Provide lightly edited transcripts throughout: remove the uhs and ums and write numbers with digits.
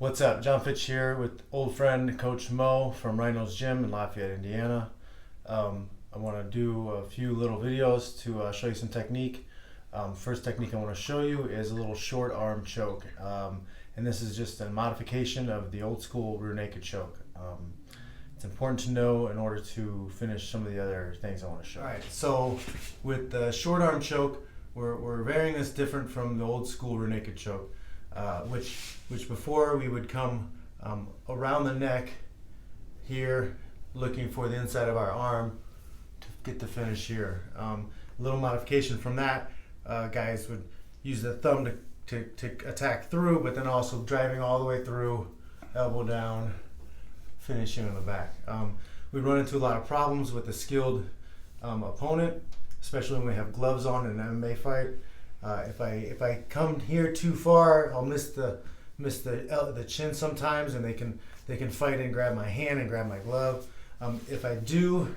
What's up? John Fitch here with old friend Coach Mo from Rhino's Gym in Lafayette, Indiana. I want to do a few little videos to show you some technique. First technique I want to show you is a little short arm choke. And this is just a modification of the old school rear naked choke. It's important to know in order to finish some of the other things I want to show. Alright, so with the short arm choke, we're varying this different from the old school rear naked choke. Which before we would come around the neck here, looking for the inside of our arm to get the finish here. A little modification from that, guys would use the thumb to attack through, but then also driving all the way through, elbow down, finishing in the back. We run into a lot of problems with a skilled opponent, especially when we have gloves on in an MMA fight. If I come here too far, I'll miss the chin sometimes, and they can fight and grab my hand and grab my glove. If I do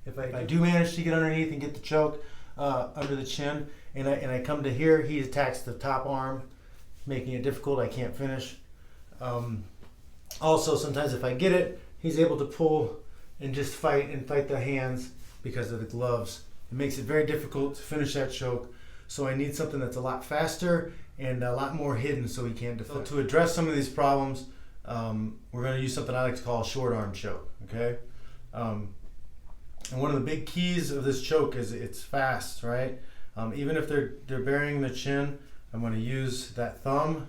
manage to get underneath and get the choke under the chin, and I come to here, he attacks the top arm, making it difficult. I can't finish. Also, sometimes if I get it, he's able to pull and just fight the hands because of the gloves. It makes it very difficult to finish that choke. So I need something that's a lot faster and a lot more hidden so he can't defend. So to address some of these problems, we're going to use something I like to call a short arm choke. Okay, and one of the big keys of this choke is it's fast, right? Even if they're burying the chin, I'm going to use that thumb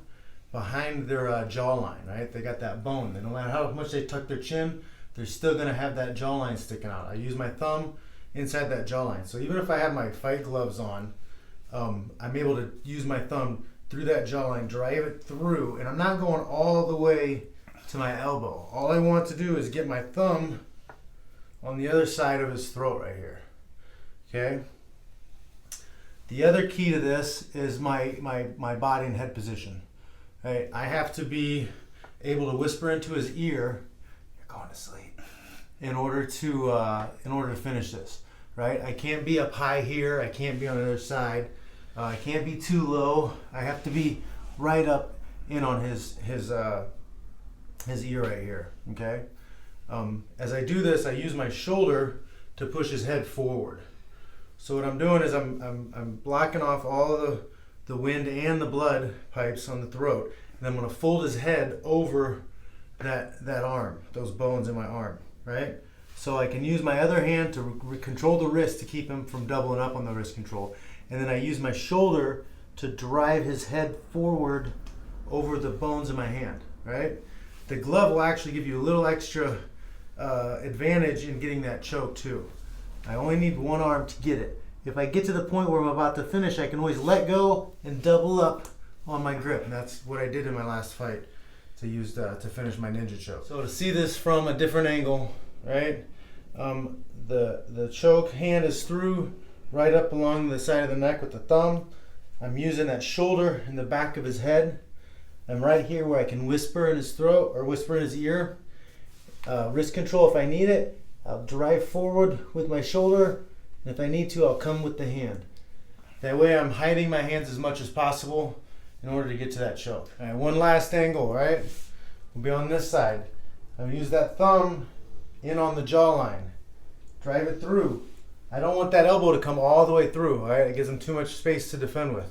behind their jawline, right? They got that bone. And no matter how much they tuck their chin, they're still going to have that jawline sticking out. I use my thumb inside that jawline. So even if I have my fight gloves on, I'm able to use my thumb through that jawline, drive it through, and I'm not going all the way to my elbow. All I want to do is get my thumb on the other side of his throat right here. Okay? The other key to this is my body and head position. Right? I have to be able to whisper into his ear, "You're going to sleep," in order to finish this. Right? I can't be up high here. I can't be on the other side. I can't be too low. I have to be right up in on his ear right here. Okay. As I do this, I use my shoulder to push his head forward. So what I'm doing is I'm blocking off all of the wind and the blood pipes on the throat, and I'm going to fold his head over that arm, those bones in my arm, right? So I can use my other hand to control the wrist to keep him from doubling up on the wrist control. And then I use my shoulder to drive his head forward over the bones in my hand, right? The glove will actually give you a little extra advantage in getting that choke too. I only need one arm to get it. If I get to the point where I'm about to finish, I can always let go and double up on my grip. And that's what I did in my last fight to finish my ninja choke. So to see this from a different angle, right? The choke hand is through right up along the side of the neck with the thumb. I'm using that shoulder in the back of his head. I'm right here where I can whisper in his throat or whisper in his ear. Wrist control if I need it. I'll drive forward with my shoulder, and if I need to, I'll come with the hand. That way I'm hiding my hands as much as possible in order to get to that choke. All right, one last angle, right? We'll be on this side. I'll use that thumb in on the jawline. Drive it through. I don't want that elbow to come all the way through, all right? It gives him too much space to defend with.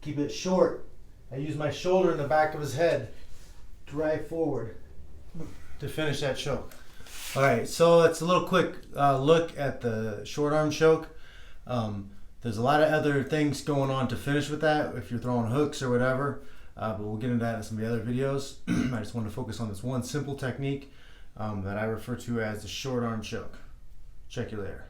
Keep it short. I use my shoulder in the back of his head. Drive forward to finish that choke. All right, so that's a little quick look at the short arm choke. There's a lot of other things going on to finish with that if you're throwing hooks or whatever, but we'll get into that in some of the other videos. I just wanted to focus on this one simple technique that I refer to as the short arm choke. Check you later.